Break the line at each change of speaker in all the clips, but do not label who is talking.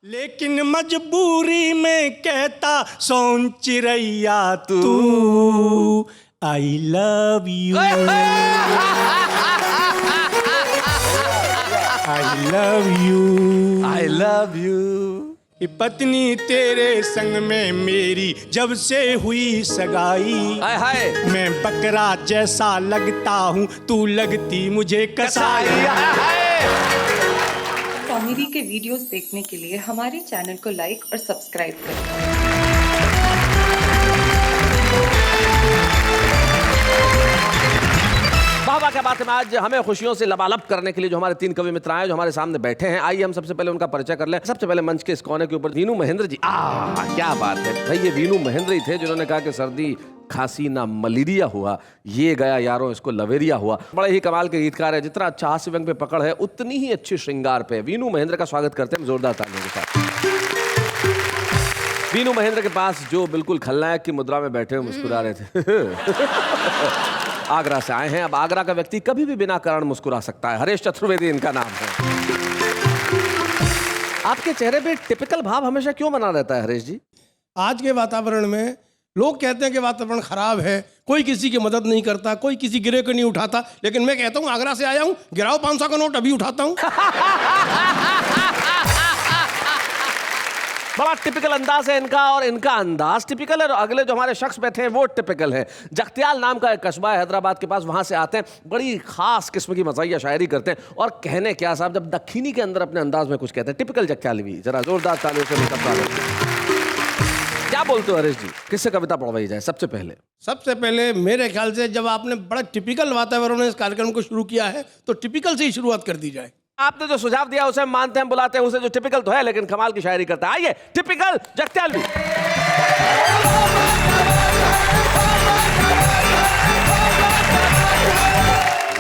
लेकिन मजबूरी में कहता सोन चिरैया तू I love you, I love you,
I love you.
पत्नी तेरे संग में मेरी जब से हुई सगाई,
हाय हाय
मैं बकरा जैसा लगता हूँ, तू लगती मुझे कसाई।
कॉमेडी के वीडियोस देखने के लिए हमारे चैनल को लाइक और सब्सक्राइब करें।
वाह क्या बात है। आज हमें खुशियों से लबालब करने के लिए जो हमारे तीन कवि मित्र आए, जो हमारे सामने बैठे हैं, आइए हम सबसे पहले उनका परिचय कर लें। सबसे पहले मंच के इस कोने के ऊपर वीनू महेंद्र जी। क्या बात है भाई, ये वीनू महेंद्र ही थे जिन्होंने कहा कि सर्दी खांसी ना मलेरिया हुआ, ये गया यारों इसको लवेरिया हुआ। बड़े ही कमाल के गीतकार है, जितना अच्छा हास्य व्यंग पे पकड़ है उतनी ही अच्छी श्रृंगार पे। वीनू महेंद्र का स्वागत करते हैं जोरदार तालियों के साथ। वीनू महेंद्र के पास जो बिल्कुल खलनायक की मुद्रा में बैठे हुए मुस्कुरा रहे थे आगरा से आए हैं। अब आगरा का व्यक्ति कभी भी बिना कारण मुस्कुरा सकता है। हरेश चतुर्वेदी इनका नाम है। आपके चेहरे पे टिपिकल भाव हमेशा क्यों बना रहता है हरेश जी?
आज के वातावरण में लोग कहते हैं कि वातावरण खराब है, कोई किसी की मदद नहीं करता, कोई किसी गिरे को नहीं उठाता, लेकिन मैं कहता हूँ आगरा से आया हूँ, गिराओ 500 का नोट अभी उठाता हूँ।
बड़ा टिपिकल अंदाज है इनका, और इनका अंदाज टिपिकल है। अगले जो हमारे शख्स बैठे हैं वो टिपिकल है। जगत्याल नाम का एक कस्बा है हैदराबाद के पास, वहां से आते हैं, बड़ी खास किस्म की मज़ाहिया शायरी करते हैं। और कहने क्या साहब, जब दक्षिणी के अंदर अपने अंदाज में कुछ कहते हैं, टिपिकल जगत्यालवी। जरा जोरदार तालियों से क्या बोलते हो हरीश जी, किससे कविता पढ़वाई जाए सबसे पहले?
सबसे पहले मेरे ख्याल से जब आपने बड़ा टिपिकल वातावरण में इस कार्यक्रम को शुरू किया है तो टिपिकल से ही शुरुआत कर दी जाए।
आपने जो सुझाव दिया उसे हम मानते हैं, बुलाते हैं उसे, जो टिपिकल तो है लेकिन कमाल की शायरी करता है। आइए टिपिकल जगत्यालवी।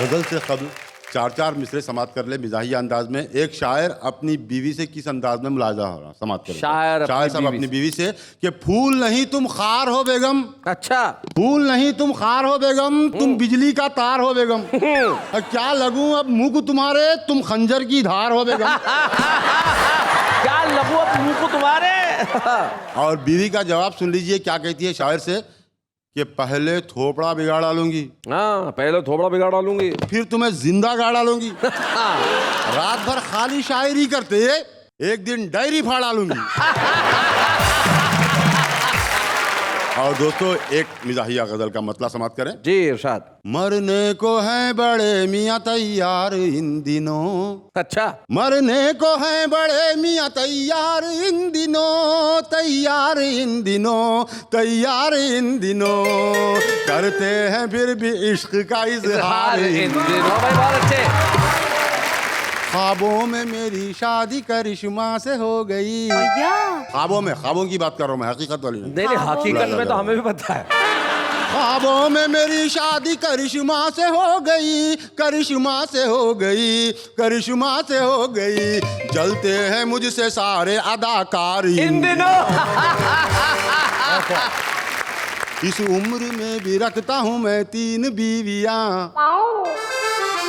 गजल से कबल 4 मिसरे समाप्त कर ले मिजाहिया अंदाज में। एक शायर अपनी बीवी से किस अंदाज में मुलाजा हो रहा समाप्त कर?
शायर
साहब अपनी बीवी से कि फूल नहीं तुम खार हो बेगम।
अच्छा।
फूल नहीं तुम खार हो बेगम, तुम बिजली का तार हो बेगम। क्या लगूं अब मुंह को तुम्हारे, तुम खंजर की धार हो बेगम।
क्या लगूं अब मुंह को तुम्हारे।
और बीवी का जवाब सुन लीजिए, क्या कहती है शायर से कि पहले थोपड़ा बिगाड़ डालूंगी।
हाँ, पहले थोपड़ा बिगाड़ डालूंगी,
फिर तुम्हें जिंदा गाड़ डालूंगी। रात भर खाली शायरी करते एक दिन डायरी फाड़ डालूंगी। और दोस्तों एक मिजाहिया गजल का मतलब समाप्त करें
जी इरशाद।
मरने को है बड़े मियाँ तैयार इन दिनों।
अच्छा।
मरने को है बड़े मियाँ तैयार इन दिनों, तैयार इन दिनों, तैयार इन दिनों, करते हैं फिर भी इश्क का इजहार इन दिनों।
भाई बहुत अच्छे।
ख्वाबों में मेरी शादी करिश्मा से हो गई। ख्वाबों की बात कर रहा हूँ मैं, हकीकत वाली नहीं।
हकीकत में तो हमें भी पता है।
ख्वाबों में मेरी शादी करिश्मा से हो गई, करिश्मा से हो गई, करिश्मा से हो गई, जलते हैं मुझसे सारे अदाकार इन दिनों। इस उम्र में भी रखता हूँ मैं 3 बीवियाँ।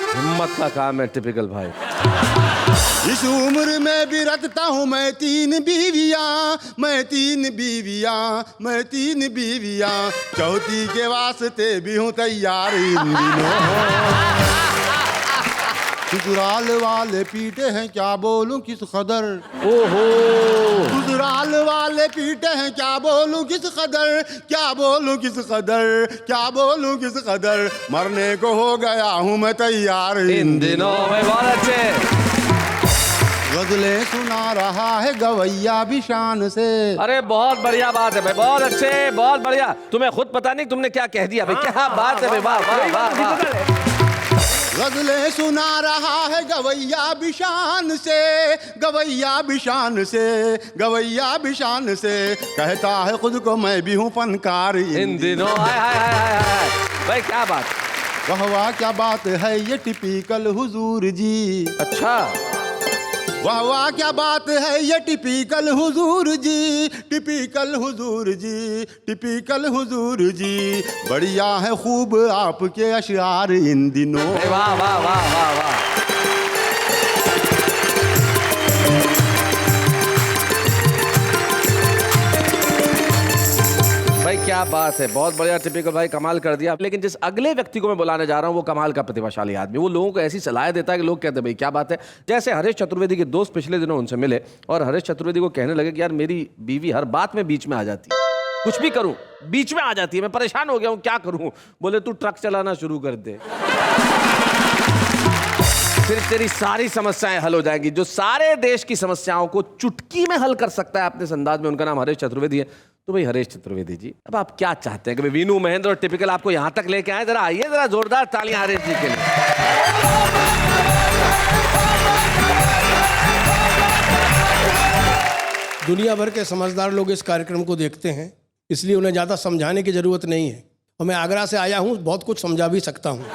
हिम्मत का काम है टिपिकल भाई।
इस उम्र में भी रखता हूँ मैं 3 बीवियाँ, मैं 3 बीवियाँ, मैं 3 बीवियाँ, चौथी के वास्ते भी हूँ तैयार इन दिनों। ससुराल वाले पीटे हैं क्या बोलूं किस कदर।
ओहो।
ससुराल वाले पीटे हैं क्या बोलूं किस कदर, क्या बोलूं किस कदर, क्या बोलूं किस कदर, मरने को हो गया हूँ मैं तैयार इन दिनों।
बहुत अच्छे।
गजलें सुना रहा है गवैया भी शान से।
अरे बहुत बढ़िया बात है भाई, बहुत अच्छे, बहुत बढ़िया। तुम्हें खुद पता नहीं तुमने क्या कह दिया भाई। क्या बात है भाई, वाह वाह वाह।
गजलें सुना रहा है गवैया भी शान से, गवैया भी शान से, गवैया भी शान से, कहता है खुद को मैं भी हूँ फनकार इन दिनों।
हाय हाय हाय हाय भाई, क्या बात।
वाह वाह क्या बात है ये टिपिकल हुजूर जी।
अच्छा।
वाह वाह क्या बात है ये टिपिकल हुजूर जी, टिपिकल हुजूर जी, टिपिकल हुजूर जी, बढ़िया है खूब आपके अशआर इन दिनों।
वाह वाह वाह वाह वाह। क्या बात है, बहुत बढ़िया टिपिकल भाई, कमाल कर दिया। लेकिन जिस अगले व्यक्ति को मैं बुलाने जा रहा हूँ वो कमाल का प्रतिभाशाली आदमी, वो लोगों को ऐसी सलाह देता है कि लोग कहते हैं भाई क्या बात है। जैसे हरीश चतुर्वेदी के दोस्त पिछले दिनों उनसे मिले और हरीश चतुर्वेदी को कहने लगे कि यार मेरी बीवी हर बात में बीच में आ जाती है, कुछ भी करूं बीच में आ जाती है, मैं परेशान हो गया हूं, क्या करूं। बोले तू ट्रक चलाना शुरू कर दे, फिर तेरी सारी समस्याएं हल हो जाएंगी। जो सारे देश की समस्याओं को चुटकी में हल कर सकता है अपने इस अंदाज में, उनका नाम हरीश चतुर्वेदी है। तो भाई हरीश चतुर्वेदी जी, अब आप क्या चाहते हैं कि वीनू महेंद्र और टिपिकल आपको यहां तक लेके आए? जरा आइए, जरा जोरदार तालियां हरीश जी के लिए।
दुनिया भर के समझदार लोग इस कार्यक्रम को देखते हैं, इसलिए उन्हें ज़्यादा समझाने की ज़रूरत नहीं है। और मैं आगरा से आया हूँ, बहुत कुछ समझा भी सकता हूँ।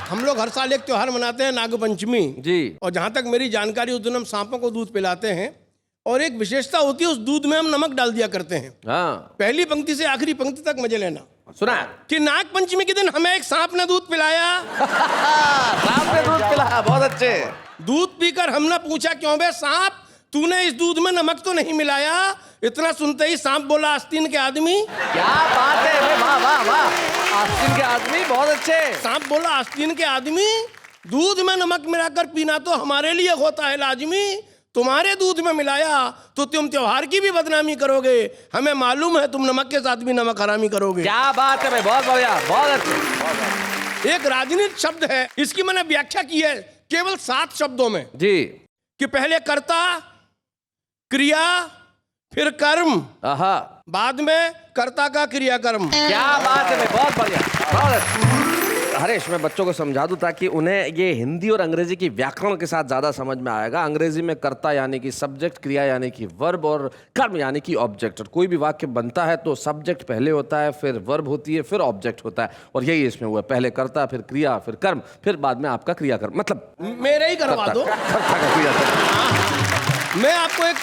हम लोग हर साल एक त्योहार मनाते हैं, नागपंचमी
जी।
और जहाँ तक मेरी जानकारी, उस दिन हम सांपों को दूध पिलाते हैं और एक विशेषता होती है, उस दूध में हम नमक डाल दिया करते हैं।
हाँ,
पहली पंक्ति से आखिरी पंक्ति तक मजे लेना।
सुना
कि नागपंचमी के दिन हमें एक सांप ने दूध पिलाया।
सांप ने दूध पिलाया, बहुत अच्छे।
दूध पीकर हमने पूछा, क्यों बे सांप, तूने इस दूध में नमक तो नहीं मिलाया? इतना सुनते ही सांप बोला, आस्तीन के आदमी।
क्या बात है, वाह वाह वाह, आस्तीन के आदमी, बहुत अच्छे।
सांप बोला, आस्तीन के आदमी, दूध में नमक मिलाकर पीना तो हमारे लिए होता है लाजमी, तुम्हारे दूध में मिलाया तो तुम त्योहार की भी बदनामी करोगे, हमें मालूम है तुम नमक के साथ भी नमक हरामी करोगे।
क्या बात है भाई, बहुत बढ़िया, बहुत अच्छे।
एक राजनीतिक शब्द है, इसकी मैंने व्याख्या की है केवल 7 शब्दों में
जी।
कि पहले कर्ता, क्रिया, फिर कर्म,
आहा,
बाद में कर्ता का क्रियाकर्म।
क्या बात है भाई, बहुत बढ़िया, बहुत अच्छा। हरीश, मैं बच्चों को समझा दूं ताकि उन्हें ये हिंदी और अंग्रेजी की व्याकरण के साथ ज्यादा समझ में आएगा। अंग्रेजी में कर्ता यानी कि सब्जेक्ट, क्रिया यानी कि वर्ब और कर्म यानी कि ऑब्जेक्ट। और कोई भी वाक्य बनता है तो सब्जेक्ट पहले होता है, फिर वर्ब होती है, फिर ऑब्जेक्ट होता है, और यही इसमें हुआ, पहले कर्ता, फिर क्रिया, फिर कर्म, फिर बाद में आपका क्रियाकर्म, मतलब
मेरे ही करवा दो।
कर्ता का क्रियाकर्म।
मैं आपको एक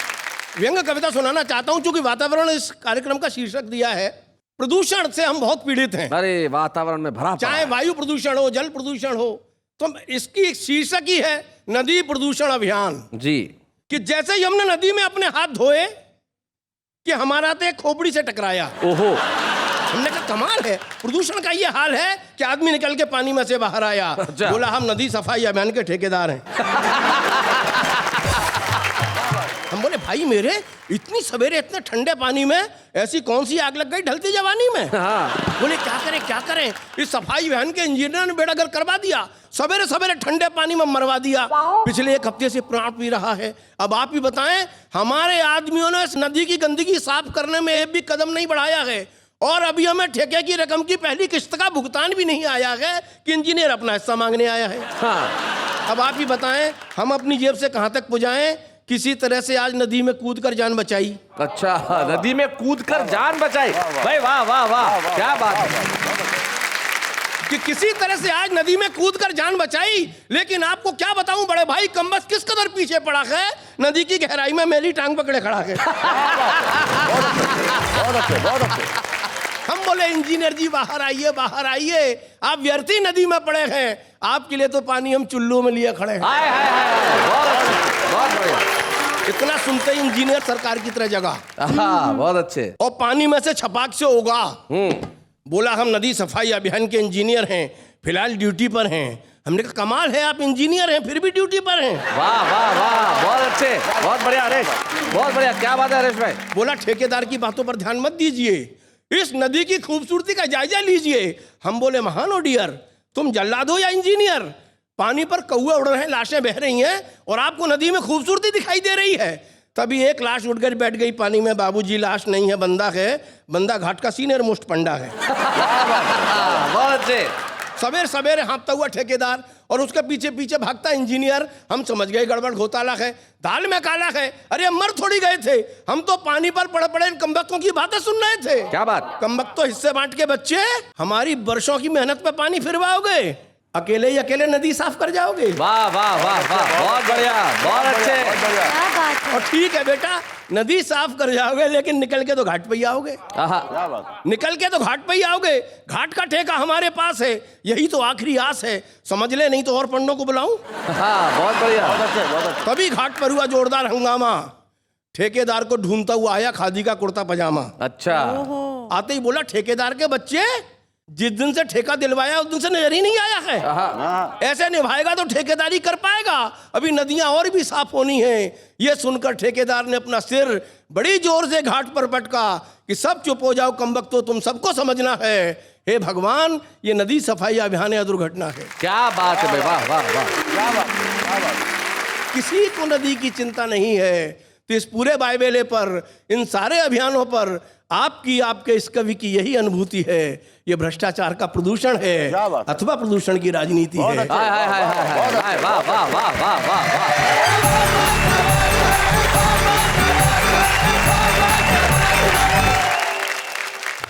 व्यंग्य कविता सुनाना चाहता हूं, क्योंकि वातावरण इस कार्यक्रम का शीर्षक दिया है, प्रदूषण से हम बहुत पीड़ित हैं।
अरे वातावरण में भरा,
चाहे वायु प्रदूषण हो, जल प्रदूषण हो, तो इसकी शीर्षक ही है नदी प्रदूषण अभियान
जी।
कि जैसे ही हमने नदी में अपने हाथ धोए कि हमारा तो एक खोपड़ी से टकराया।
ओहो,
हमने कहा कमाल है, प्रदूषण का ये हाल है कि आदमी निकल के पानी में से बाहर आया।
अच्छा।
बोला हम नदी सफाई अभियान के ठेकेदार हैं। हम बोले भाई मेरे, इतनी सवेरे इतने ठंडे पानी में ऐसी कौन सी आग लग गई ढलती जवानी में?
हाँ।
बोले क्या करें क्या करें, इस सफाई अभियान के इंजीनियर ने बेड़ा गर्क करवा दिया, सवेरे सवेरे ठंडे पानी में मरवा दिया। पिछले 1 हफ्ते से प्राण पी रहा है। अब आप ही बताएं, हमारे आदमियों ने इस नदी की गंदगी साफ करने में एक भी कदम नहीं बढ़ाया है, और अभी हमें ठेके की रकम की पहली किस्त का भुगतान भी नहीं आया है कि इंजीनियर अपना हिस्सा मांगने आया है।
हाँ।
अब आप ही बताएं, हम अपनी जेब से कहां तक पुजाएं? किसी तरह से आज नदी में कूदकर जान बचाई।
अच्छा, नदी में कूदकर जान बचाई, भाई वाह वाह वाह, क्या बात है
कि किसी तरह से आज नदी में कूदकर जान बचाई। लेकिन आपको क्या बताऊं बड़े भाई, कम्बस किस कदर पीछे पड़ा है, नदी की गहराई में मेरी टांग पकड़े खड़ा है।
बहुत अच्छे।
हम बोले इंजीनियर जी बाहर आइए, बाहर आइए, आप व्यर्थी नदी में पड़े हैं, आपके लिए तो पानी हम चुल्लू में लिए खड़े हैं।
हाय हाय हाय, बहुत अच्छे, बहुत बढ़िया।
इतना सुनते ही इंजीनियर सरकार की तरह जगह,
हाँ, बहुत अच्छे।
और पानी में से छपाक से होगा। बोला हम नदी सफाई अभियान के इंजीनियर हैं, फिलहाल ड्यूटी पर हैं। हमने कहा कमाल है, आप इंजीनियर हैं फिर भी ड्यूटी पर हैं।
वाह वाह वाह, बहुत अच्छे, बहुत बढ़िया हरीश, बहुत बढ़िया, क्या बात है हरीश भाई।
बोला ठेकेदार की बातों पर ध्यान मत दीजिए, इस नदी की खूबसूरती का जायजा लीजिए। हम बोले महान ओ डियर, तुम जल्लाद हो या इंजीनियर? पानी पर कौवे उड़ रहे हैं, लाशें बह रही हैं, और आपको नदी में खूबसूरती दिखाई दे रही है। तभी एक लाश उड़कर बैठ गई पानी में। बाबूजी लाश नहीं है, बंदा है, बंदा घाट का सीनियर मोस्ट पंडा है।
बहुत अच्छे।
सवेरे सवेरे हाँपता हुआ ठेकेदार और उसके पीछे पीछे भागता इंजीनियर। हम समझ गए गड़बड़ घोटाला है, दाल में काला है। अरे मर थोड़ी गए थे, हम तो पानी पर पड़े पड़े इन कमबख्तों की बातें सुन रहे थे।
क्या बात?
कमबख्त तो हिस्से बांट के बच्चे हमारी वर्षों की मेहनत पे पानी फिरवाओगे, अकेले ही अकेले नदी साफ कर जाओगे।
वाह वाह वाह वाह, बहुत बढ़िया, बहुत अच्छे।
क्या बात है।
और ठीक है बेटा, नदी साफ कर जाओगे, लेकिन निकल के तो घाट पे ही आओगे। निकल के तो घाट पे ही आओगे। घाट का ठेका हमारे पास है, यही तो आखिरी आस है। समझ ले, नहीं तो और पंडों को बुलाऊं।
हाँ, बहुत बढ़िया।
तभी घाट पर हुआ जोरदार हंगामा। ठेकेदार को ढूंढता हुआ आया खादी का कुर्ता पजामा।
अच्छा।
आते ही बोला, ठेकेदार के बच्चे, जिस दिन से ठेका दिलवाया उस दिन से नजर ही नहीं आया है। ऐसे निभाएगा तो ठेकेदारी कर पाएगा, अभी नदियां और भी साफ होनी है। ये सुनकर ठेकेदार ने अपना सिर बड़ी जोर से घाट पर पटका कि सब चुप हो जाओ कमबख्तो, तुम सबको समझना है, हे भगवान, ये नदी सफाई अभियान या दुर्घटना है।
क्या बात है भाई, वाह वाह वाह,
क्या बात, क्या बात। किसी को नदी की चिंता नहीं है, तो इस पूरे बाइबेले पर, इन सारे अभियानों पर आपकी, आपके इस कवि की यही अनुभूति है। ये भ्रष्टाचार का प्रदूषण है अथवा प्रदूषण की राजनीति है।
हाय हाय हाय हाय हाय, वाह वाह वाह वाह वाह वाह।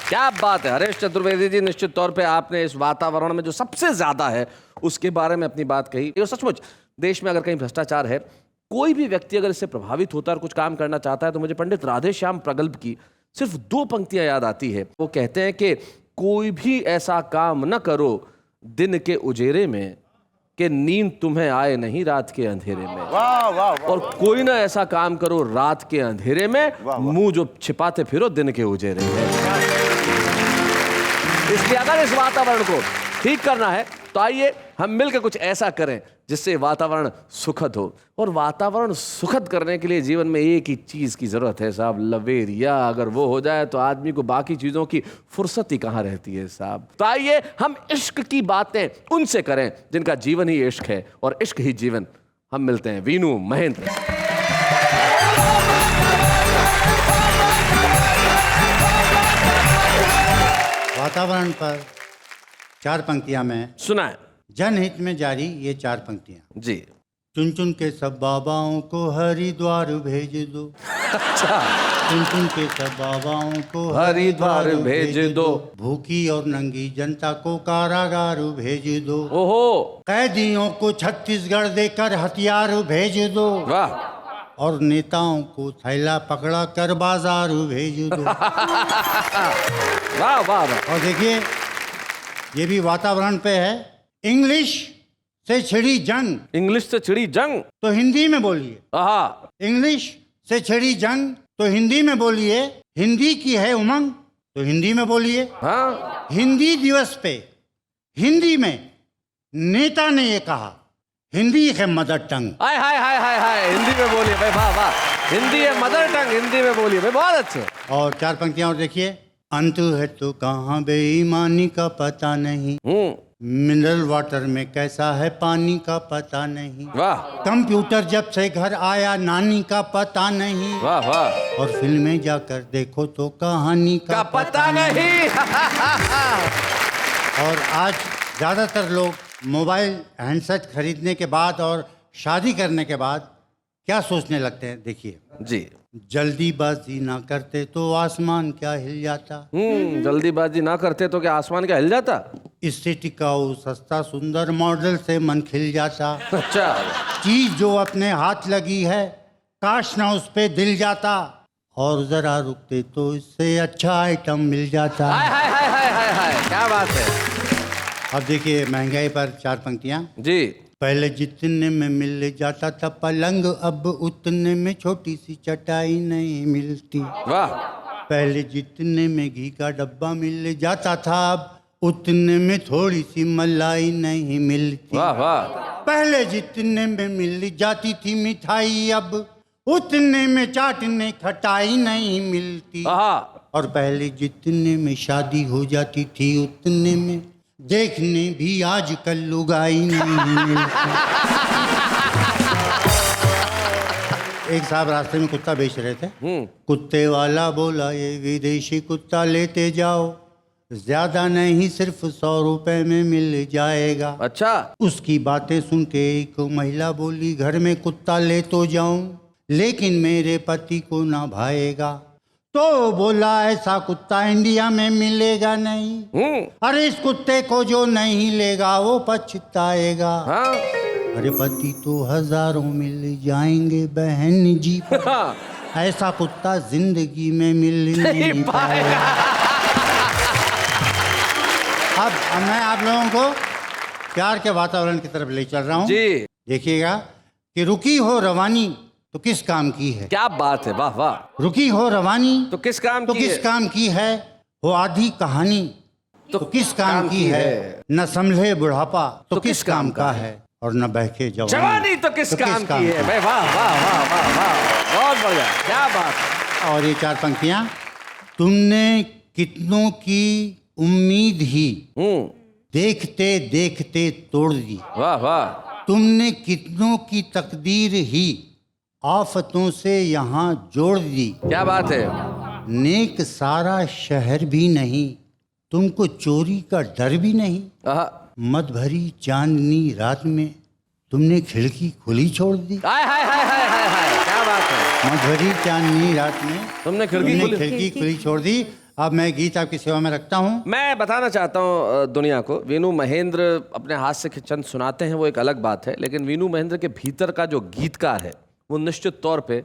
क्या बात है हरेश चतुर्वेदी जी, निश्चित तौर पे आपने इस वातावरण में जो सबसे ज्यादा है उसके बारे में अपनी बात कही। ये सचमुच देश में अगर कहीं भ्रष्टाचार है, कोई भी व्यक्ति अगर इससे प्रभावित होता है और कुछ काम करना चाहता है, तो मुझे पंडित राधेश्याम प्रगल्भ की सिर्फ 2 पंक्तियां याद आती है। वो कहते हैं कि कोई भी ऐसा काम न करो दिन के उजेरे में कि नींद तुम्हें आए नहीं रात के अंधेरे में।
वाह वाह।
और कोई ना ऐसा काम करो रात के अंधेरे में, मुंह जो छिपाते फिरो दिन के उजेरे में। इसलिए अगर इस वातावरण को ठीक करना है तो आइए हम मिलकर कुछ ऐसा करें जिससे वातावरण सुखद हो। और वातावरण सुखद करने के लिए जीवन में एक ही चीज की जरूरत है साहब, लवेरिया। अगर वो हो जाए तो आदमी को बाकी चीजों की फुर्सत ही कहां रहती है साहब। तो आइए हम इश्क की बातें उनसे करें जिनका जीवन ही इश्क है और इश्क ही जीवन। हम मिलते हैं वीनू महेंद्र से।
वातावरण पर 4 पंक्तियां मैं
सुनाए।
जनहित में जारी ये 4 पंक्तियां।
जी।
चुन चुन के सब बाबाओं को हरिद्वार भेज दो।
अच्छा।
चुन चुन के सब बाबाओं को
हरिद्वार भेज दो।
भूखी और नंगी जनता को कारागार भेज दो।
ओहो।
कैदियों को छत्तीसगढ़ देकर हथियार भेज दो।
वाह।
और नेताओं को थैला पकड़ा कर बाजार भेज दो।
वाह वाह।
और देखिए ये भी वातावरण पे है। इंग्लिश से छिड़ी जंग,
इंग्लिश से छिड़ी जंग
तो हिंदी में बोलिए।
आहा।
इंग्लिश से छिड़ी जंग तो हिंदी में बोलिए। हिंदी की है उमंग तो हिंदी में बोलिए।
हाँ।
हिंदी दिवस पे हिंदी में नेता ने ये कहा, हिंदी है मदर टंग।
हाय हाय हाय हाय हाय, हिंदी में बोलिए भाई, वाह वाह। हिंदी है मदर टंग, हिंदी में बोलिए भाई, बहुत अच्छे।
और 4 पंक्तियां और देखिए। अंत है तो कहाँ बेईमानी का पता नहीं, मिनरल वाटर में कैसा है पानी का पता नहीं।
वाह।
कंप्यूटर जब से घर आया नानी का पता नहीं।
वाह वाह।
और फिल्में जाकर देखो तो कहानी का
पता नहीं।
और आज ज़्यादातर लोग मोबाइल हैंडसेट खरीदने के बाद और शादी करने के बाद क्या सोचने लगते हैं, देखिए
जी।
जल्दीबाजी ना करते तो आसमान क्या हिल जाता।
जल्दीबाजी ना करते तो क्या आसमान क्या हिल जाता।
इससे टिकाऊ सस्ता सुंदर मॉडल से मन खिल जाता।
अच्छा।
चीज जो अपने हाथ लगी है काश ना उस पे दिल जाता, और जरा रुकते तो इससे अच्छा आइटम मिल जाता।
हाय हाय हाय हाय हाय हाय, क्या बात है।
अब देखिए महंगाई पर 4 पंक्तियां।
जी।
पहले जितने में मिल जाता था पलंग, अब उतने में छोटी सी चटाई नहीं मिलती।
वाह।
पहले जितने में घी का डब्बा मिल जाता था, अब उतने में थोड़ी सी मलाई नहीं मिलती।
वाह वाह।
पहले जितने में मिल जाती थी मिठाई, अब उतने में चाटने खटाई नहीं मिलती। और पहले जितने में शादी हो जाती थी, उतने में देखने भी आजकल लुगाई नहीं मिलती। एक साहब रास्ते में कुत्ता बेच रहे थे। कुत्ते वाला बोला ये विदेशी कुत्ता लेते जाओ, ज्यादा नहीं सिर्फ 100 रुपए में मिल जाएगा।
अच्छा।
उसकी बातें सुन के एक महिला बोली, घर में कुत्ता ले तो जाऊं लेकिन मेरे पति को ना भाएगा। तो बोला ऐसा कुत्ता इंडिया में मिलेगा नहीं। अरे इस कुत्ते को जो नहीं लेगा वो पछताएगा।
हाँ?
अरे पति तो हजारों मिल जाएंगे बहन जी, ऐसा कुत्ता जिंदगी में मिल नहीं पाएगा। अब मैं आप लोगों को प्यार के वातावरण की तरफ ले चल रहा हूँ।
जी।
देखिएगा कि रुकी हो रवानी तो किस काम की है?
क्या बात है, वाह वाह।
रुकी हो रवानी
तो किस काम
तो
की
किस
है?
काम की है? हो आधी कहानी तो किस काम की है? न संभले बुढ़ापा तो किस काम का है? और न बहके
जवानी तो किस काम की है? भाई वाह वाह वाह वाह वाह, बहुत बढ़िया, क्या बात है।
और ये 4 पंक्तियां, तुमने कितनों की उम्मीद ही देखते देखते तोड़ दी।
वाह वाह।
तुमने कितनों की तकदीर ही आफतों से यहाँ जोड़ दी।
क्या बात है।
नेक सारा शहर भी नहीं, तुमको चोरी का डर भी नहीं।
आहा।
मद भरी चांदनी रात में तुमने खिड़की खुली छोड़ दी।
हाय हाय हाय हाय हाय हाय, क्या बात है।
मद भरी चांदनी रात में
तुमने खिड़की
खुली छोड़ दी। अब मैं गीत आपकी सेवा में रखता हूँ।
मैं बताना चाहता हूँ दुनिया को, वीनू महेंद्र अपने हाथ से चंद सुनाते हैं, वो एक अलग बात है, लेकिन वीनू महेंद्र के भीतर का जो गीतकार है वो निश्चित तौर पे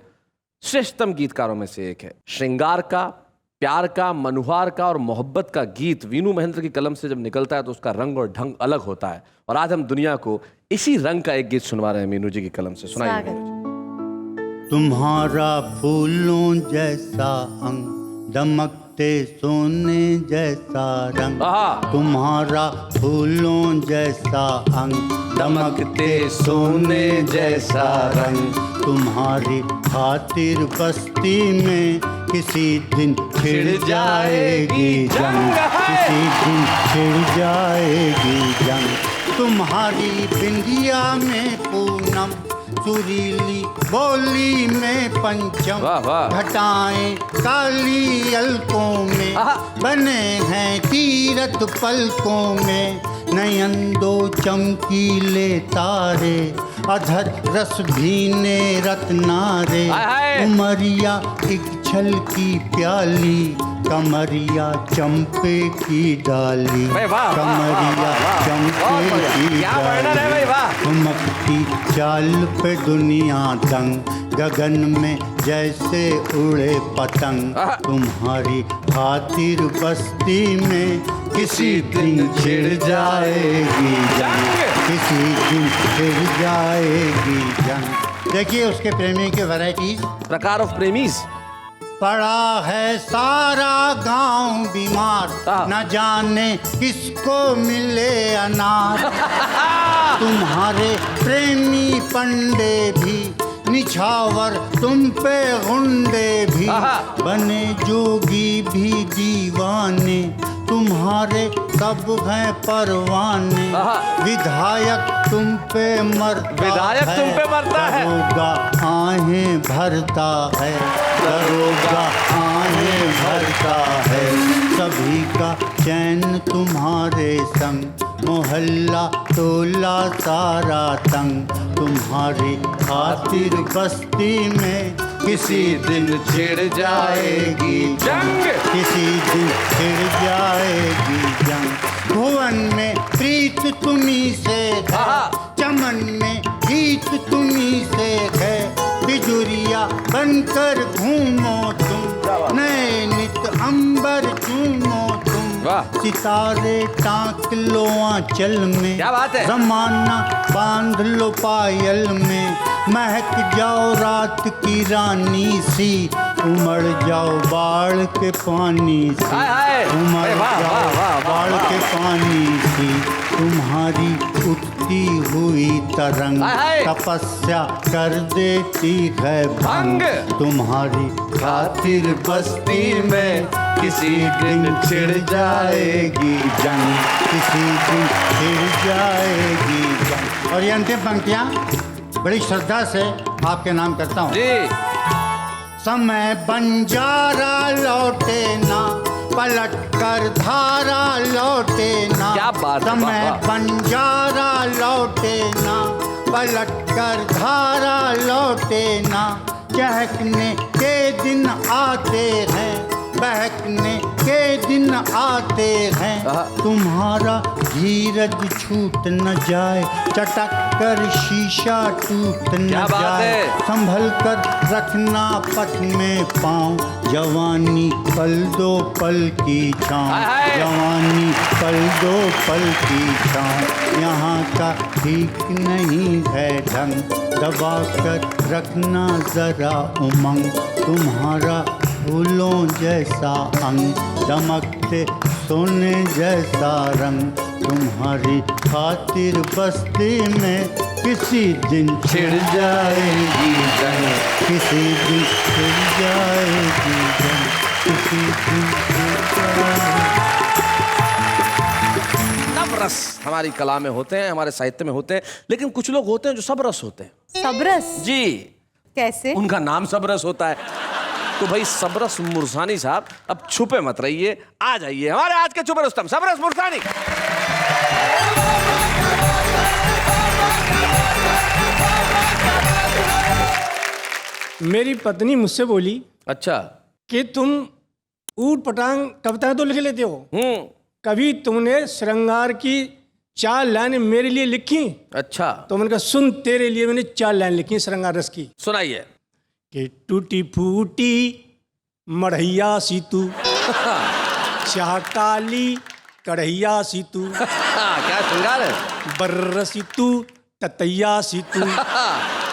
श्रेष्ठतम गीतकारों में से एक है। श्रृंगार का, प्यार का, मनुहार का और मोहब्बत का गीत वीनू महेंद्र की कलम से जब निकलता है तो उसका रंग और ढंग अलग होता है। और आज हम दुनिया को इसी रंग का एक गीत सुनवा रहे हैं मीनू जी की कलम से। सुनाइए।
तुम्हारा फूलों जैसा अंग, दमकते सोने जैसा रंग। तुम्हारा फूलों जैसा अंग, दमकते सोने जैसा रंग। तुम्हारी खातिर बस्ती में किसी दिन छिड़ जाएगी जंग, किसी दिन छिड़ जाएगी जंग। तुम्हारी बिंदिया में पूनम, सुरीली बोली में पंचम। घटाएं काली अलकों में बने हैं तीरथ पलकों में। नयन दो चमकीले तारे, अधर रस भीने रत्नारे। उमरिया एक छल की प्याली, कमरिया चंपे की डाली। कमरिया चंपे की डाली। चमकती चाल पे दुनिया दंग, गगन में जैसे उड़े पतंग। तुम्हारी खातिर बस्ती में किसी दिन छिड़ जाएगी जंग, किसी दिन छिड़ जाएगी जंग। देखिए उसके प्रेमी के वैरायटीज,
प्रकार ऑफ प्रेमीज।
पड़ा है सारा गांव बीमार, न जाने किसको मिले अनार। तुम्हारे प्रेमी पंडे भी निछावर, तुम पे गुंडे भी बने, जोगी भी दीवाने। तुम्हारे सब हैं परवाने। विधायक तुम पे मरता है, दरोगा आहें भरता है, दरोगा आहें भरता है। सभी का चैन तुम्हारे संग, मोहल्ला टोला सारा तंग। तुम्हारी खातिर बस्ती में किसी दिन छिड़ जाएगी जंग, किसी दिन छिड़ जाएगी जंग। भुवन में प्रीत तुम्ही से है, चमन में गीत तुम्ही से है। बिजुरिया बनकर घूमो तुम, नए नित अंबर चूमो तुम। सितारे टांक लो आंचल में,
क्या बात है।
जमाना बांध लो पायल में। महक जाओ रात की रानी सी, उमड़ जाओ बाढ़ के पानी से। उमड़ जाओ बाढ़ के पानी सी। तुम्हारी उठती हुई तरंग, तपस्या कर देती है भंग। तुम्हारी खातिर बस्ती में किसी दिन छिड़ जाएगी जंग, किसी दिन छिड़ जाएगी जंग। और ये अंतिम पंक्तियां बड़ी श्रद्धा से आपके नाम करता हूँ। समय बंजारा लौटे ना, पलट कर धारा लौटे ना।
क्या बात है।
समय बंजारा लौटे ना, पलट कर धारा लौटे ना। चहकने के दिन आते हैं, बहकने के दिन आते हैं, तुम्हारा धीरज छूट न जाए, चटक कर शीशा टूट न
क्या बात
जाए,
है?
संभल कर रखना पथ में पाँव, जवानी पल दो पल की छाँव,
हाय हाय।
जवानी पल दो पल की छाँव, यहाँ का ठीक नहीं है ढंग, दबा कर रखना जरा उमंग, तुम्हारा फूलों जैसा अंग, दमकते सोने जैसा रंग, तुम्हारी खातिर बस्ती में किसी दिन छिड़ जाएगी जंग, किसी दिन छिड़ जाएगी जंग, किसी दिन छिड़ जाएगी।
सब रस हमारी कला में होते हैं, हमारे साहित्य में होते हैं, लेकिन कुछ लोग होते हैं जो सब रस होते हैं।
सबरस
जी,
कैसे?
उनका नाम सबरस होता है। तो भाई सबरस मुरसानी साहब, अब छुपे मत रहिए, आ जाइए हमारे आज के छुपे रुस्तम सबरस मुरसानी।
मेरी पत्नी मुझसे बोली
अच्छा।
कि तुम ऊट पटांग कविताएं तो लिख लेते हो, कभी तुमने श्रृंगार की 4 लाइन मेरे लिए लिखी?
अच्छा,
तो मैंने कहा सुन, तेरे लिए मैंने 4 लाइन लिखी श्रृंगार रस की।
सुनाइए।
कि टूटी फूटी मढ़ैया सी तू, चाह काली कढ़ैया सी तू,
क्या श्रृंगार है?
बर्र सी तू ततैया सी तू,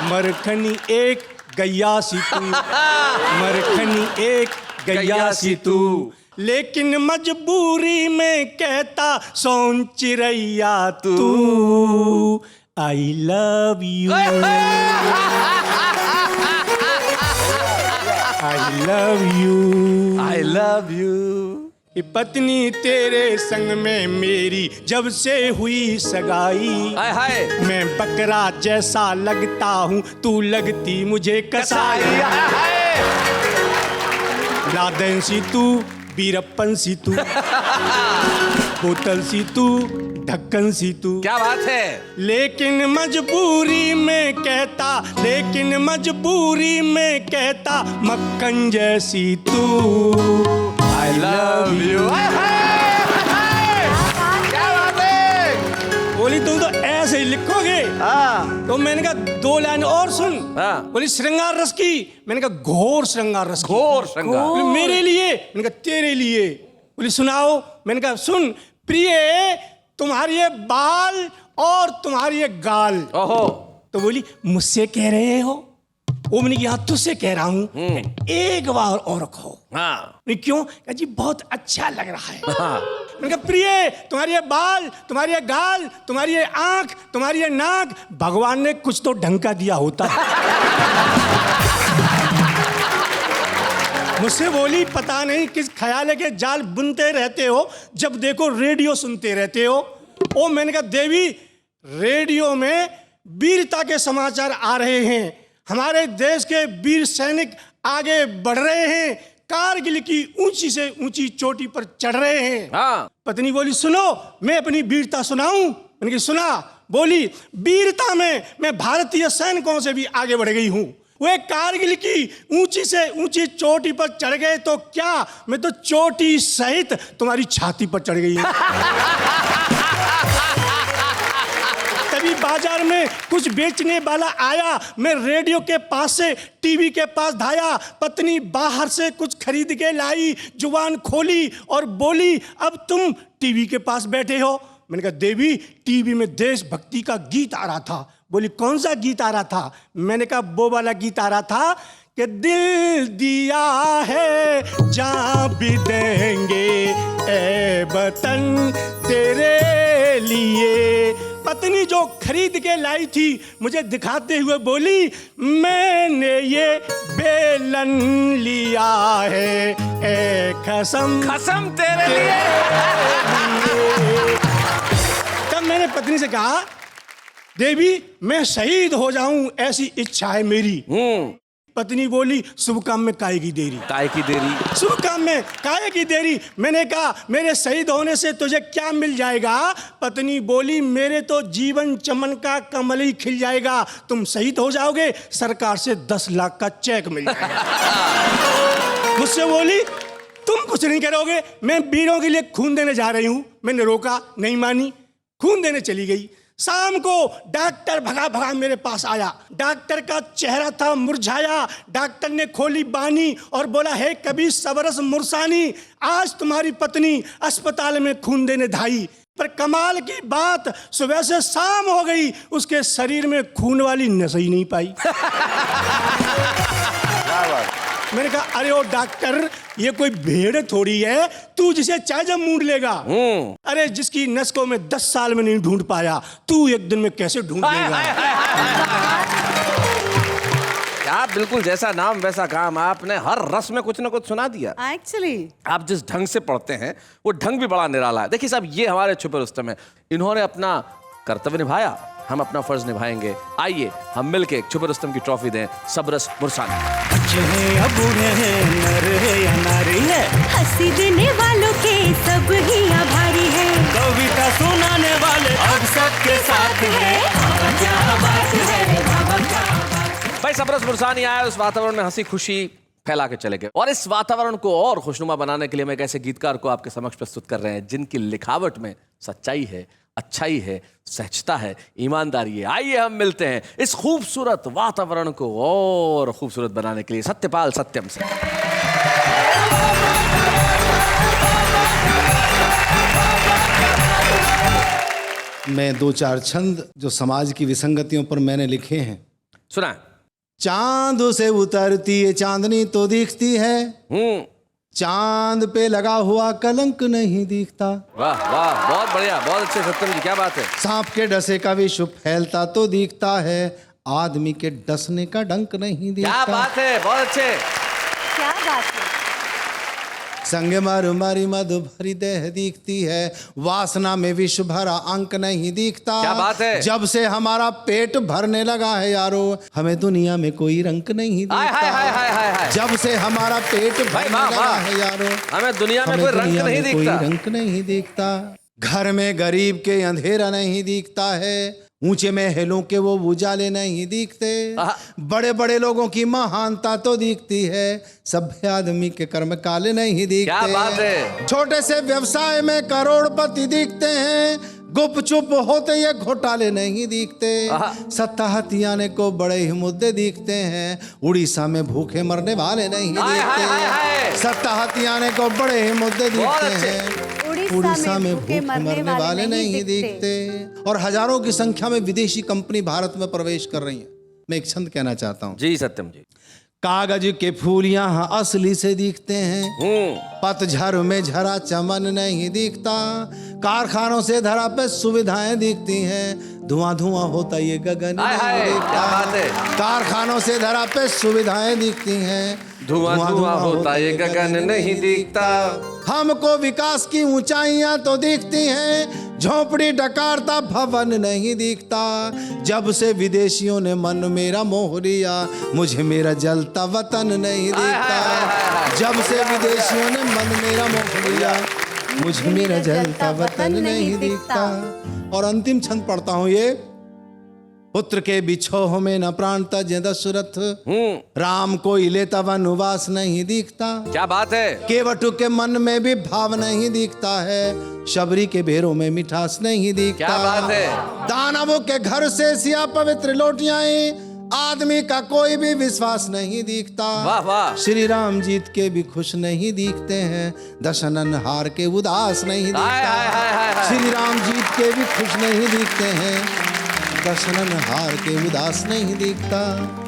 मरखनी एक गैया सी तू, मरखनी एक गैया सी तू, लेकिन मजबूरी में कहता सोन चिरैया तू, I love you, I love you,
I love you.
पत्नी तेरे संग में मेरी जब से हुई सगाई,
हाय हाय।
मैं बकरा जैसा लगता हूँ, तू लगती मुझे कसाई, लादेन सी तू बीरप्पन सी तू, बोतल सी तू ढक्कन सी तू।
क्या बात है?
लेकिन मजबूरी में कहता, लेकिन मजबूरी में कहता मक्खन जैसी तू, आई लव यू।
क्या बात है?
बोली तुम तो ऐसे ही लिखोगे? तो मैंने कहा 2 लाइन और सुन। बोली श्रृंगार रस की, मैंने कहा घोर श्रृंगार रस की।
घोर श्रृंगार।
बोली मेरे लिए, मैंने कहा तेरे लिए। बोली सुनाओ, मैंने कहा सुन, प्रिय तुम्हारी ये बाल और तुम्हारी ये गाल।
ओहो।
तो बोली मुझसे कह रहे हो? वो मैंने कहा तुझसे कह रहा हूँ, एक बार और कहो।
हाँ।
क्यों? कहा जी बहुत अच्छा लग रहा है। मैंने कहा प्रिय तुम्हारी ये बाल, तुम्हारी ये गाल, तुम्हारी ये आंख, तुम्हारी ये नाक, भगवान ने कुछ तो ढंग का दिया होता है। मुझसे बोली पता नहीं किस ख्याल के जाल बुनते रहते हो, जब देखो रेडियो सुनते रहते हो। ओ मैंने कहा देवी, रेडियो में वीरता के समाचार आ रहे हैं, हमारे देश के वीर सैनिक आगे बढ़ रहे हैं, कारगिल की ऊंची से ऊंची चोटी पर चढ़ रहे हैं।
हाँ।
पत्नी बोली सुनो, मैं अपनी वीरता सुनाऊं? मैंने कहा सुना। बोली वीरता में मैं भारतीय सैनिकों से भी आगे बढ़ गई हूं। वे कारगिल की ऊंची से ऊंची चोटी पर चढ़ गए तो क्या, मैं तो चोटी सहित तुम्हारी छाती पर चढ़ गई हूं। तभी बाजार में कुछ बेचने वाला आया, मैं रेडियो के पास से टीवी के पास धाया, पत्नी बाहर से कुछ खरीद के लाई, जुबान खोली और बोली अब तुम टीवी के पास बैठे हो। मैंने कहा देवी, टीवी में देशभक्ति का गीत आ रहा था। बोली कौन सा गीत आ रहा था? मैंने कहा वो वाला गीत आ रहा था कि दिल दिया है जान भी देंगे ए वतन तेरे लिए। पत्नी जो खरीद के लाई थी मुझे दिखाते हुए बोली मैंने ये बेलन लिया है ए कसम,
कसम तेरे लिए।
तब मैंने पत्नी से कहा देवी मैं शहीद हो जाऊं ऐसी इच्छा है मेरी। पत्नी बोली शुभ काम में काहे की देरी,
काहे की देरी,
शुभ काम में काहे की देरी। मैंने कहा मेरे शहीद होने से तुझे क्या मिल जाएगा? पत्नी बोली मेरे तो जीवन चमन का कमल ही खिल जाएगा, तुम शहीद हो जाओगे सरकार से 10 लाख का चेक मिल जाएगा। मुझसे बोली तुम कुछ नहीं करोगे? मैं वीरों के लिए खून देने जा रही हूँ। मैंने रोका, नहीं मानी, खून देने चली गई। शाम को डॉक्टर भगा भगा मेरे पास आया। डॉक्टर का चेहरा था मुरझाया। डॉक्टर ने खोली बानी और बोला, हे कभी सबरस मुरसानी, आज तुम्हारी पत्नी अस्पताल में खून देने धाई। पर कमाल की बात, सुबह से शाम हो गई, उसके शरीर में खून वाली नस ही नहीं पाई। मैंने कहा, अरे ओ डॉक्टर, ये कोई भेड़ थोड़ी है, तू जिसे चाहे जब मूंढ लेगा। अरे जिसकी नस को मैं 10 साल में नहीं ढूंढ पाया, तू एक दिन में कैसे ढूंढ लेगा?
आप बिल्कुल जैसा नाम वैसा काम, आपने हर रस में कुछ ना कुछ सुना दिया।
एक्चुअली
आप जिस ढंग से पढ़ते हैं वो ढंग भी बड़ा निराला है। देखिए साहब, ये हमारे छुपे रुस्तम है। इन्होंने अपना कर्तव्य निभाया, हम अपना फर्ज निभाएंगे। आइए हम मिलके एक छुपे रुस्तम की ट्रॉफी दें सबरस मुरसानी।
बच्चे हैं या बूढ़े हैं, नर है या नारी है,
हंसी देने वालों के सब ही आभारी है।
कविता सुनाने वाले अब सबके साथ है।
क्या बात है बाबा, क्या
भाई सबरस मुरसानी आया, उस वातावरण में हंसी खुशी फैला के चले गए। और इस वातावरण को और खुशनुमा बनाने के लिए हम एक ऐसे गीतकार को आपके समक्ष प्रस्तुत कर रहे हैं जिनकी लिखावट में सच्चाई है, अच्छाई है, सहजता है, ईमानदारी है। आइए हम मिलते हैं इस खूबसूरत वातावरण को और खूबसूरत बनाने के लिए सत्यपाल सत्यम से।
मैं 2-4 छंद जो समाज की विसंगतियों पर मैंने लिखे हैं।
सुना।
चांद से उतरती है चांदनी तो दिखती है, चांद पे लगा हुआ कलंक नहीं दिखता।
वाह वाह, बहुत बढ़िया, बहुत अच्छे सत्यम जी, क्या बात है।
सांप के डसे का विश्व फैलता तो दिखता है, आदमी के डसने का डंक नहीं दिखता।
क्या बात है, बहुत अच्छे।
क्या बात है।
संग मर मरी मधु भरी देह दिखती है, वासना में विश्व भरा अंक नहीं दिखता।
क्या बात है।
जब से हमारा पेट भरने लगा है यारो, हमें दुनिया में कोई रंक नहीं
हाय हाय हाय हाय हाय
दिखता।
हाय।
जब से हमारा पेट
भाई
भरने
वाह,
लगा
वाह।
है यारो,
हमें दुनिया में
हमें
कोई रंग
दुनिया
नहीं
में कोई
दिखता।
रंक नहीं दिखता। घर में गरीब के अंधेरा नहीं दिखता है, ऊंचे महलों के वो उजाले नहीं दिखते। बड़े बड़े लोगों की महानता तो दिखती है, सभ्य आदमी के कर्म काले नहीं दिखते।
क्या बात है।
छोटे से व्यवसाय में करोड़पति दिखते हैं, गुपचुप होते ये घोटाले नहीं दिखते। सत्ता हथियाने को बड़े ही मुद्दे दिखते हैं, उड़ीसा में भूखे मरने वाले नहीं
हाय, हाय, हाय, हाय।
दिखते। सत्ता हथियाने को बड़े ही मुद्दे
बहुत
दिखते
अच्छे।
हैं, उड़ीसा में भूखे मरने वाले नहीं दिखते। और हजारों की संख्या में विदेशी कंपनी भारत में प्रवेश कर रही है। मैं एक छंद कहना चाहता हूँ।
जी सत्यम जी।
कागज के फूल यहाँ असली से दिखते हैं, पतझड़ में झरा चमन नहीं दिखता। कारखानों से धरा पे सुविधाएं दिखती हैं, धुआं धुआं होता ये गगन
हाय, हाय,
नहीं दिखता।
क्या बात है।
कारखानों से धरा पे सुविधाएं दिखती हैं,
धुआं धुआं होता ये गगन नहीं दिखता।
हमको विकास की ऊंचाइयां तो दिखती हैं, झोपड़ी डकारता भवन नहीं दिखता। जब से विदेशियों ने मन मेरा मोह लिया, मुझे मेरा जलता वतन नहीं दिखता। जब से विदेशियों ने मन मेरा मोह लिया, मुझे मेरा जलता वतन नहीं दिखता। और अंतिम छंद पढ़ता हूं ये। पुत्र के बिछोह में न प्राण तजे दशरथ, राम को लेता वनवास नहीं दिखता।
क्या बात है।
केवटु के मन में भी भाव नहीं दिखता है, शबरी के बेरों में मिठास नहीं दिखता।
क्या बात है।
दानवों के घर से सिया पवित्र लौटियां, आदमी का कोई भी विश्वास नहीं दिखता।
वाह वाह।
श्री राम जीत के भी खुश नहीं दिखते हैं, दशनन हार के उदास नहीं
हाय, हाय, हाय, हाय,
दिखता।
हाय।
श्री राम जीत के भी खुश नहीं दिखते हैं, दशनन हार के उदास नहीं दिखता।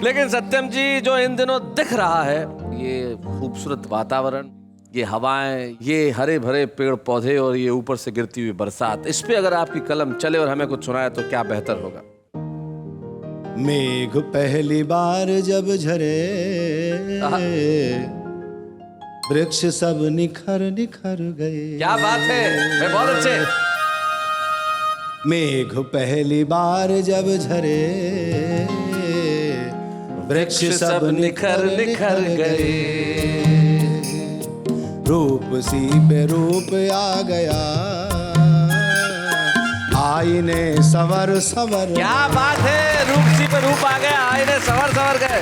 लेकिन सत्यम जी, जो इन दिनों दिख रहा है, ये खूबसूरत वातावरण, ये हवाएं, ये हरे भरे पेड़ पौधे और ये ऊपर से गिरती हुई बरसात, इस पे अगर आपकी कलम चले और हमें कुछ सुनाए तो क्या बेहतर होगा।
मेघ पहली बार जब झरे, वृक्ष सब निखर निखर गए।
क्या बात है। मैं बहुत अच्छे।
मेघ पहली बार जब झरे, वृक्ष सब निखर निखर गए। रूप सी पे रूप आ गया, आईने सवर सवर।
क्या बात है। रूप सी पे रूप आ गया, आईने सवर सवर गए।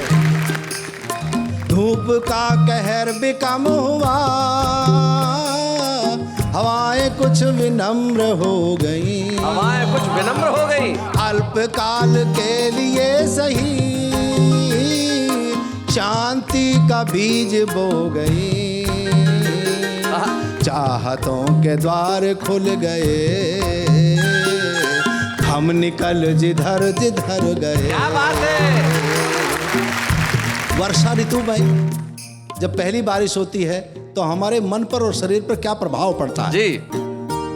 धूप का कहर भी कम हुआ, हवाएं कुछ विनम्र हो गई,
हवाएं कुछ विनम्र हो गई,
अल्पकाल के लिए सही शांति का बीज बो गई, चाहतों के द्वार खुल गए, हम निकल जिधर जिधर गए।
क्या बात है।
वर्षा ऋतु में जब पहली बारिश होती है तो हमारे मन पर और शरीर पर क्या प्रभाव पड़ता है
जी।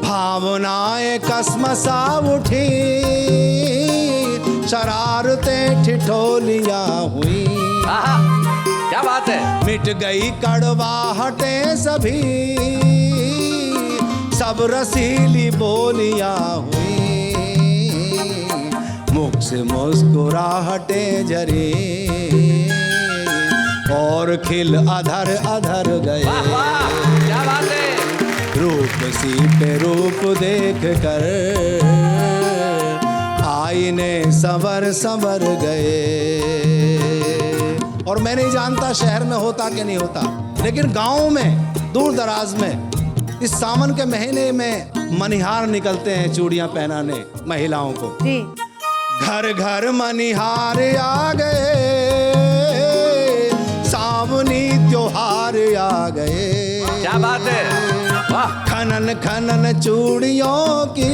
भावनाएं कसमसा उठी, शरारतें ठिठोलियां हुई,
आहा, क्या बात है।
मिट गई कड़वाहटें सभी, सब रसीली बोलियां हुई, मुख से मुस्कुराहटें झरी और खिल अधर अधर गए।
वाह वाह, क्या बात है।
रूप सी पे रूप देख कर आईने संवर संवर गए। और मैं नहीं जानता शहर में होता कि नहीं होता, लेकिन गांव में दूर दराज में इस सावन के महीने में मनिहार निकलते हैं चूड़ियां पहनाने महिलाओं को।
जी।
घर घर मनिहार आ गए, सावनी त्योहार आ गए।
क्या बात है। वाह।
खनन खनन चूड़ियों की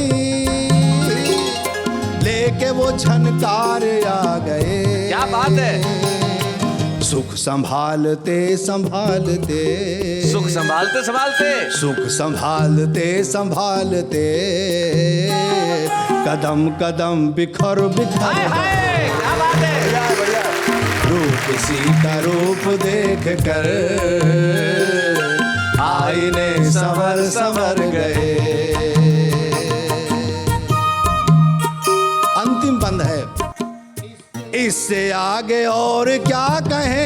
लेके वो झनकार आ गए।
क्या बात है।
सुख संभालते संभालते,
सुख संभालते संभालते,
सुख संभालते संभालते, कदम कदम बिखर बिखर
हाय हाय, क्या बात है।
रूप सी का रूप देख कर आईने संवर संवर गए। अंतिम बंद है, इससे आगे और क्या कहें,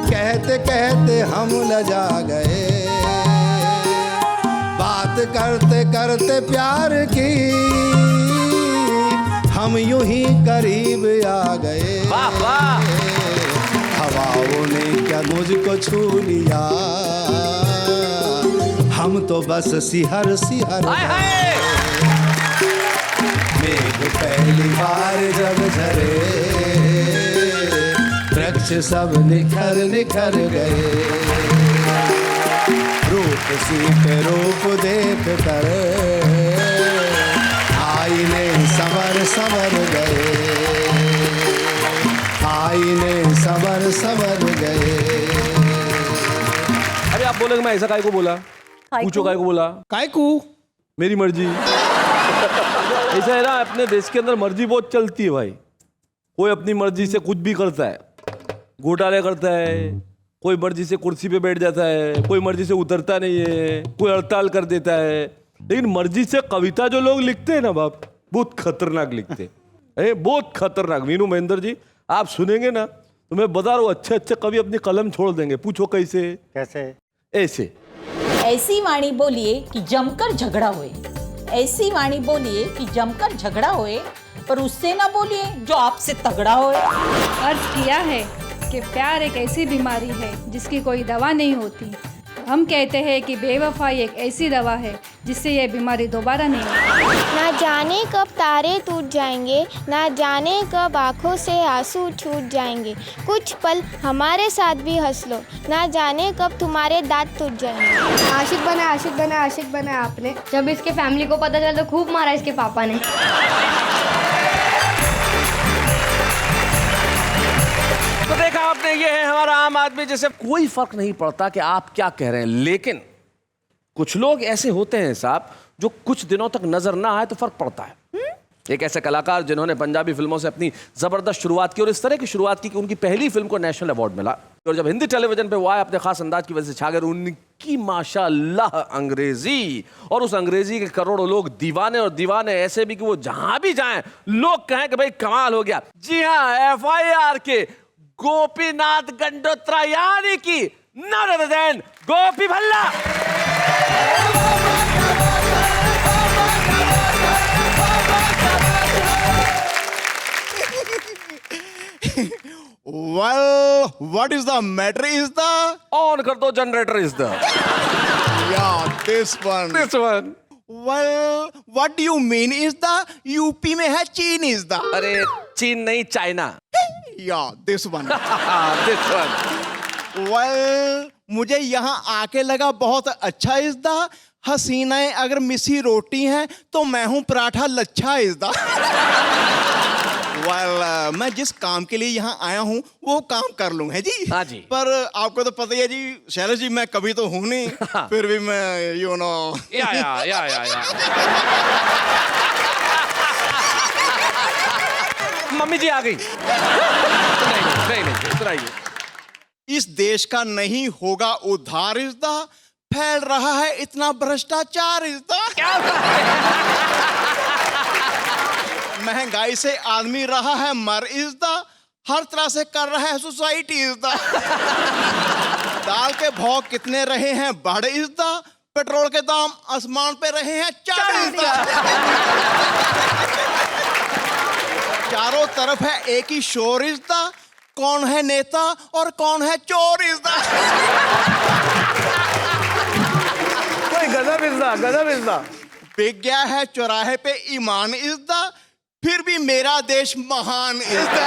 कहते कहते हम लजा गए, बात करते करते प्यार की हम यूं ही करीब आ गए।
वाह वाह।
हवाओं ने क्या मुझको छू लिया, हम तो बस सिहर सिहर
हाय हाय।
मेघ पहली बार जब झरे, वृक्ष सब निखर निखर गए। रूप सी पे रूप देख कर आईने संवर संवर गए, आईने संवर संवर गए।
अरे आप बोलोगे मैं ऐसा काय को बोला, पूछो काय को बोला,
काय को
मेरी मर्जी। ऐसा है ना, अपने देश के अंदर मर्जी बहुत चलती है भाई। कोई अपनी मर्जी से कुछ भी करता है, घोटाले करता है, कोई मर्जी से कुर्सी पे बैठ जाता है, कोई मर्जी से उतरता नहीं है, कोई हड़ताल कर देता है। लेकिन मर्जी से कविता जो लोग लिखते हैं ना बाप, बहुत खतरनाक लिखते हैं, बहुत खतरनाक। वीनू महेंद्र जी आप सुनेंगे ना तो मैं बता रहा हूँ, अच्छे अच्छे कवि अपनी कलम छोड़ देंगे। पूछो कैसे।
कैसे?
ऐसे।
ऐसी वाणी बोलिए कि जमकर झगड़ा होए, ऐसी वाणी बोलिए कि जमकर झगड़ा होए, पर उससे ना बोलिए जो आपसे तगड़ा होए।
अर्ज किया है कि प्यार एक ऐसी बीमारी है जिसकी कोई दवा नहीं होती। हम कहते हैं कि बेवफाई एक ऐसी दवा है जिससे यह बीमारी दोबारा नहीं होती।
ना जाने कब तारे टूट जाएंगे, ना जाने कब आंखों से आंसू छूट जाएंगे, कुछ पल हमारे साथ भी हंस लो, ना जाने कब तुम्हारे दांत टूट जाएंगे।
आशिक बना आशिक बना आशिक बना आपने,
जब इसके फैमिली को पता चला तो खूब मारा इसके पापा ने।
तो देखा आपने, ये है हमारा आम आदमी, जैसे कोई फर्क नहीं पड़ता कि आप क्या कह रहे हैं। लेकिन कुछ लोग ऐसे होते हैं साहब, जो कुछ दिनों तक नजर ना आए तो फर्क पड़ता है। एक ऐसे कलाकार जिन्होंने पंजाबी फिल्मों से अपनी जबरदस्त शुरुआत की, और इस तरह की शुरुआत की कि उनकी पहली फिल्म को नेशनल अवार्ड मिला, और जब हिंदी टेलीविजन पे वो आए अपने खास अंदाज की वजह से छा गए। उनकी माशाल्लाह अंग्रेजी, और उस अंग्रेजी के करोड़ों लोग दीवाने, और दीवाने ऐसे भी कि वो जहां भी जाएं लोग कहें कि भाई कमाल हो गया। जी हाँ, FIR के गोपीनाथ गंडोत्रा, यानी कि none other than Gopi Bhalla.
Well, what is the matter is the
on कर दो generator is the
yeah this one.
This one.
Well, what do you mean is the UP में है चीन is the
अरे चीन नहीं China.
yeah this one.
This one.
Well, मुझे यहाँ आके लगा बहुत अच्छा इस दा हसीनाएं अगर मिसी रोटी हैं तो मैं हूँ पराठा लच्छा इस दा मैं जिस काम के लिए यहाँ आया हूँ वो काम कर लूँ है जी।
हाँ जी।
पर आपको तो पता ही है जी शैलेश जी मैं कभी तो हूँ नहीं फिर भी मैं यू नो
या मम्मी जी आ गई। नहीं सुनाइए।
इस देश का नहीं होगा उद्धार इस दा फैल रहा है इतना भ्रष्टाचार इस दा महंगाई से आदमी रहा है मर इज़दा हर तरह से कर रहा है सोसाइटी इज़दा दाल के भाव कितने रहे हैं बढ़ इज़दा पेट्रोल के दाम आसमान पे रहे हैं चढ़ इज़दा चारों तरफ है एक ही शोर इज़दा कौन है नेता और कौन है चोर इज़दा
गजब इज़दा
बिक गया है चौराहे पे ईमान इज़दा फिर भी मेरा देश महान इज़दा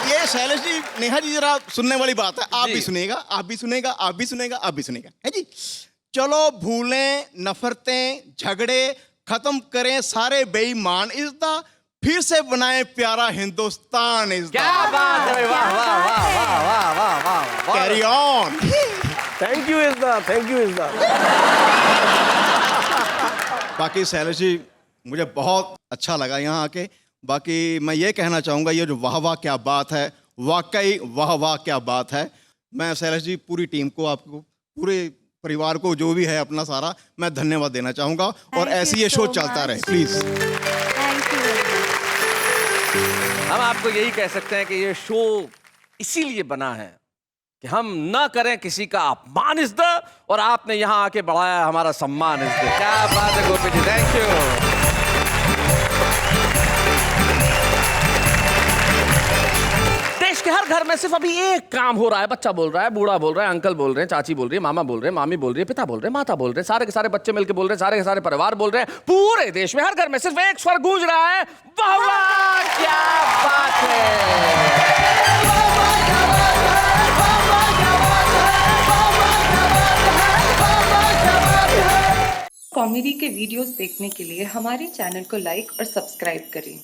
ये शैलेश जी नेहा जी जरा सुनने वाली बात है आप भी सुनिएगा आप भी सुनेगा आप भी सुनेगा आप भी सुनेगा है जी। चलो भूलें नफरतें झगड़े खत्म करें सारे बेईमान इज़दा फिर से बनाएं प्यारा हिंदुस्तान इज़दा।
क्या बात है वाह वाह वाह वाह वाह वाह वाह
कैरी ऑन।
थैंक यू इज़दा थैंक यू इज़दा।
बाकी शैलेश जी मुझे बहुत अच्छा लगा यहाँ आके बाकी मैं ये कहना चाहूँगा ये जो वाह वाह क्या बात है वाकई वाह वाह क्या बात है। मैं शैलेश जी पूरी टीम को आपको पूरे परिवार को जो भी है अपना सारा मैं धन्यवाद देना चाहूँगा और ऐसे ये शो चलता रहे प्लीज़।
हम आपको यही कह सकते हैं कि ये शो इसीलिए बना है कि हम ना करें किसी का अपमान इज़्दा और आपने यहाँ आके बढ़ाया हमारा सम्मान इज़्दा। क्या बात है गोपी जी थैंक यू। देश के हर घर में सिर्फ अभी एक काम हो रहा है बच्चा बोल रहा है बूढ़ा बोल रहा है अंकल बोल रहे हैं चाची बोल रही है मामा बोल रहे हैं मामी बोल रही है पिता बोल रहे हैं माता बोल रहे हैं सारे के सारे बच्चे मिलकर बोल रहे हैं सारे के सारे परिवार बोल रहे हैं पूरे देश में हर घर में सिर्फ एक स्वर गूंज रहा है वाह वाह क्या बात है।
कॉमेडी के वीडियोस देखने के लिए हमारे चैनल को लाइक और सब्सक्राइब करें।